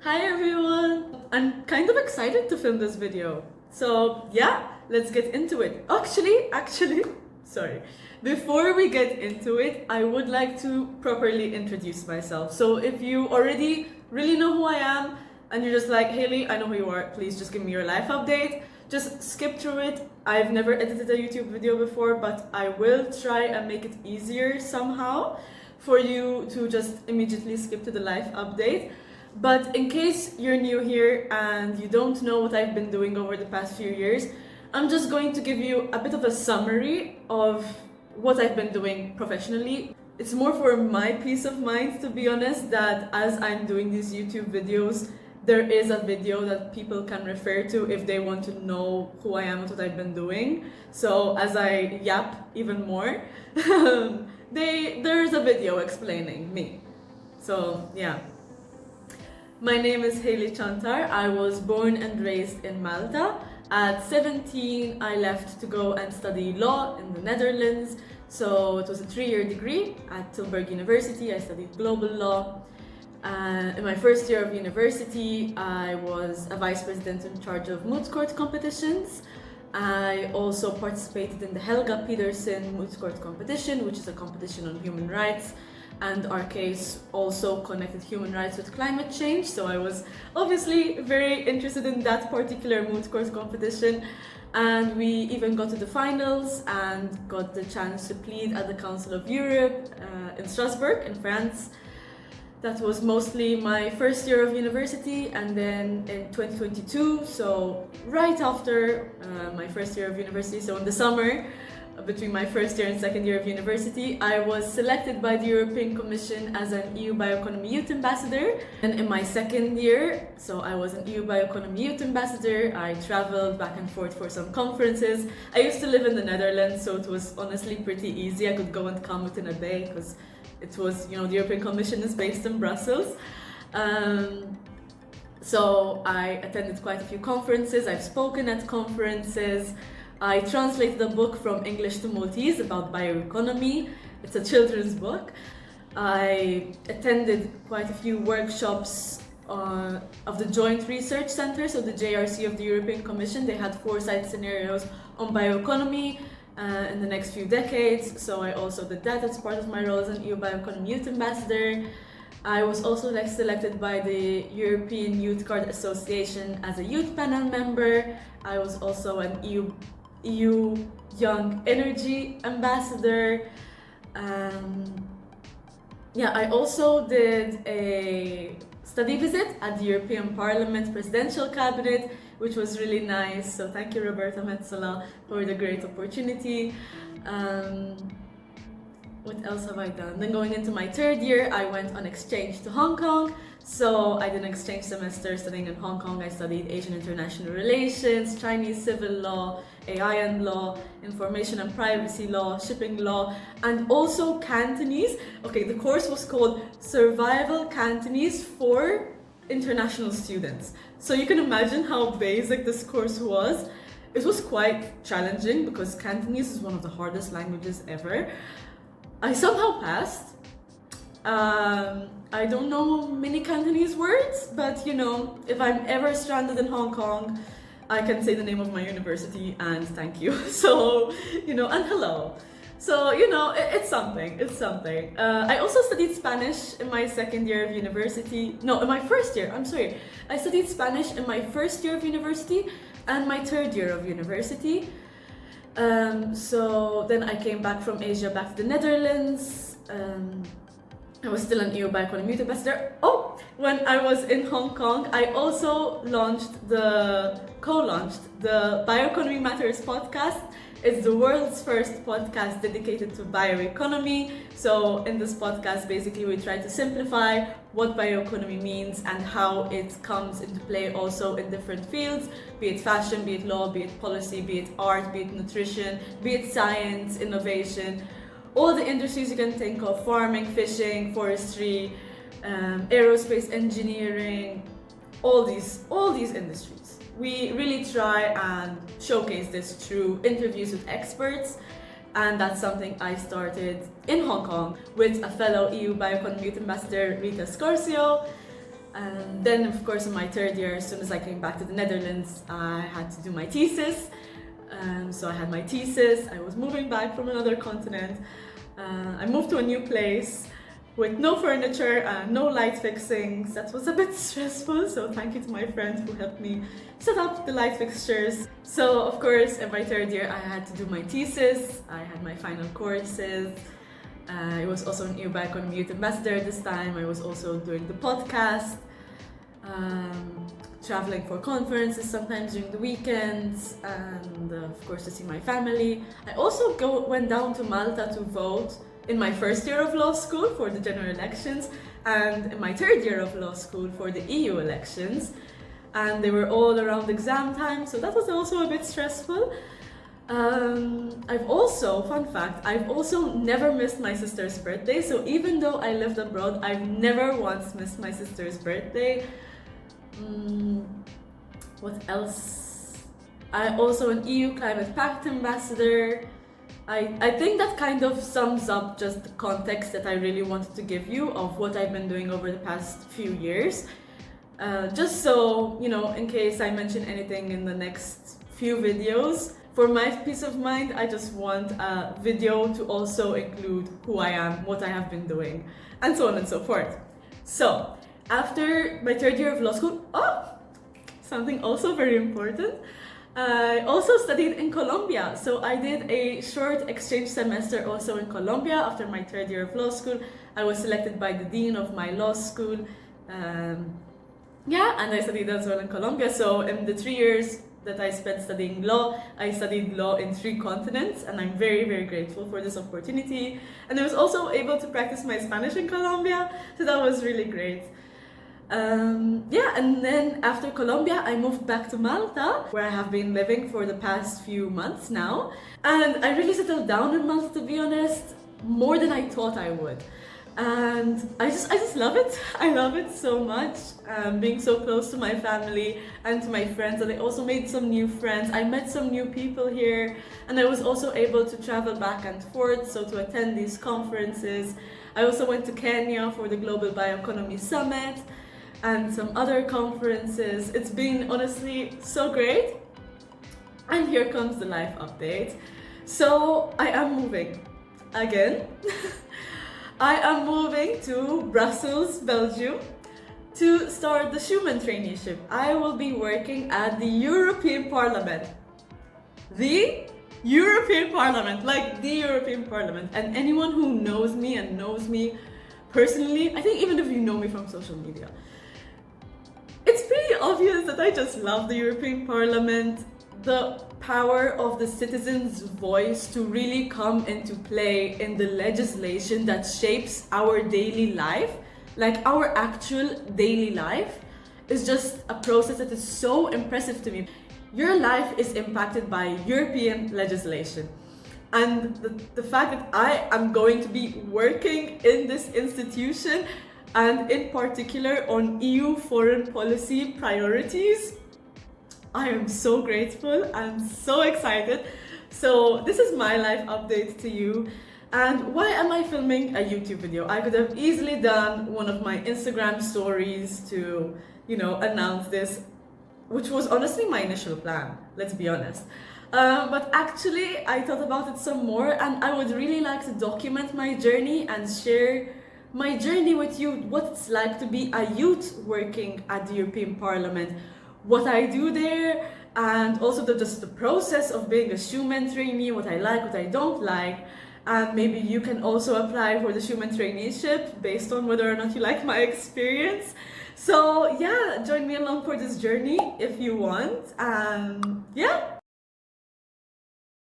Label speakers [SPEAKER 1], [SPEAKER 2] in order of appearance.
[SPEAKER 1] Hi everyone! I'm kind of excited to film this video. So yeah, let's get into it. Actually, sorry. Before we get into it, I would like to properly introduce myself. So if you already really know who I am and you're just like, Haley, I know who you are, please just give me your life update. Just skip through it. I've never edited a YouTube video before, but I will try and make it easier somehow for you to just immediately skip to the life update. But in case you're new here and you don't know what I've been doing over the past few years, I'm just going to give you a bit of a summary of what I've been doing professionally. It's more for my peace of mind, to be honest, that as I'm doing these YouTube videos, there is a video that people can refer to if they want to know who I am and what I've been doing. So as I yap even more, there's a video explaining me. So yeah. My name is Haley Chantar. I was born and raised in Malta. At 17, I left to go and study law in the Netherlands. So it was a 3-year degree at Tilburg University. I studied global law. In my first year of university, I was a vice president in charge of moot court competitions. I also participated in the Helga Pedersen Moot Court Competition, which is a competition on human rights. And our case also connected human rights with climate change. So I was obviously very interested in that particular moot court competition. And we even got to the finals and got the chance to plead at the Council of Europe in Strasbourg in France. That was mostly my first year of university, and then in 2022, so right after my first year of university, so in the summer, between my first year and second year of university, I was selected by the European Commission as an EU Bioeconomy Youth Ambassador. And in my second year, so I was an EU Bioeconomy Youth Ambassador, I traveled back and forth for some conferences. I used to live in the Netherlands, so it was honestly pretty easy. I could go and come within a day because it was, the European Commission is based in Brussels. So I attended quite a few conferences, I've spoken at conferences. I translated a book from English to Maltese about bioeconomy. It's a children's book. I attended quite a few workshops of the Joint Research Center, so the JRC of the European Commission. They had foresight scenarios on bioeconomy in the next few decades. So I also did that as part of my role as an EU Bioeconomy Youth Ambassador. I was also selected by the European Youth Card Association as a youth panel member. I was also an EU Young Energy Ambassador. I also did a study visit at the European Parliament Presidential Cabinet, which was really nice. So thank you, Roberta Metsola, for the great opportunity. What else have I done? Then going into my third year, I went on exchange to Hong Kong. So I did an exchange semester studying in Hong Kong. I studied Asian international relations, Chinese civil law, AI and law, information and privacy law, shipping law, and also Cantonese. Okay, the course was called Survival Cantonese for International Students. So you can imagine how basic this course was. It was quite challenging because Cantonese is one of the hardest languages ever. I somehow passed. I don't know many Cantonese words, but if I'm ever stranded in Hong Kong, I can say the name of my university and thank you. So, and hello. So, it's something, I also studied Spanish in my second year of university. No, in my first year, I'm sorry. I studied Spanish in my first year of university and my third year of university. So then I came back from Asia back to the Netherlands. I was still an EU Bioeconomy Youth Ambassador. Oh, when I was in Hong Kong, I also co-launched the Bioeconomy Matters podcast. It's the world's first podcast dedicated to bioeconomy. So in this podcast, basically we try to simplify what bioeconomy means and how it comes into play also in different fields, be it fashion, be it law, be it policy, be it art, be it nutrition, be it science, innovation, all the industries you can think of, farming, fishing, forestry, aerospace engineering, all these industries. We really try and showcase this through interviews with experts, and that's something I started in Hong Kong with a fellow EU Bioeconomy Youth Ambassador, Rita Scorcio. And then, of course, in my third year, as soon as I came back to the Netherlands, I had to do my thesis. So I had my thesis, I was moving back from another continent. I moved to a new place with no furniture, no light fixings. That was a bit stressful, so thank you to my friend who helped me set up the light fixtures. So of course, in my third year, I had to do my thesis, I had my final courses. I was also an EU Bioeconomy Youth Ambassador this time. I was also doing the podcast, traveling for conferences sometimes during the weekends, and of course to see my family. I also went down to Malta to vote in my first year of law school for the general elections, and in my third year of law school for the EU elections. And they were all around exam time, so that was also a bit stressful. Fun fact, I've also never missed my sister's birthday. So even though I lived abroad, I've never once missed my sister's birthday. What else? I'm also an EU Climate Pact ambassador. I think that kind of sums up just the context that I really wanted to give you of what I've been doing over the past few years. Just so, you know, in case I mention anything in the next few videos, for my peace of mind, I just want a video to also include who I am, what I have been doing, and so on and so forth. So, after my third year of law school, something also very important, I also studied in Colombia. So I did a short exchange semester also in Colombia after my third year of law school. I was selected by the dean of my law school. And I studied as well in Colombia. So in the 3 years that I spent studying law, I studied law in 3 continents, and I'm very, very grateful for this opportunity. And I was also able to practice my Spanish in Colombia, so that was really great. And then after Colombia, I moved back to Malta, where I have been living for the past few months now. And I really settled down in Malta, to be honest, more than I thought I would. And I just love it. I love it so much, being so close to my family and to my friends. And I also made some new friends. I met some new people here, and I was also able to travel back and forth, so to attend these conferences. I also went to Kenya for the Global Bioeconomy Summit and some other conferences. It's been honestly so great. And here comes the life update. So I am moving again. I am moving to Brussels, Belgium, to start the Schuman traineeship. I will be working at the European Parliament. The European Parliament, like the European Parliament. And anyone who knows me and knows me personally, I think even if you know me from social media, it's pretty obvious that I just love the European Parliament. The power of the citizens' voice to really come into play in the legislation that shapes our daily life, like our actual daily life, is just a process that is so impressive to me. Your life is impacted by European legislation. And the fact that I am going to be working in this institution, and in particular on EU foreign policy priorities, I am so grateful. I'm so excited. So this is my life update to you. And why am I filming a YouTube video? I could have easily done one of my Instagram stories to, announce this, which was honestly my initial plan, let's be honest. But actually, I thought about it some more, and I would really like to document my journey and share my journey with you, what it's like to be a youth working at the European Parliament, what I do there, and also just the process of being a Schuman trainee, what I like, what I don't like. And maybe you can also apply for the Schuman traineeship based on whether or not you like my experience. So yeah, join me along for this journey if you want.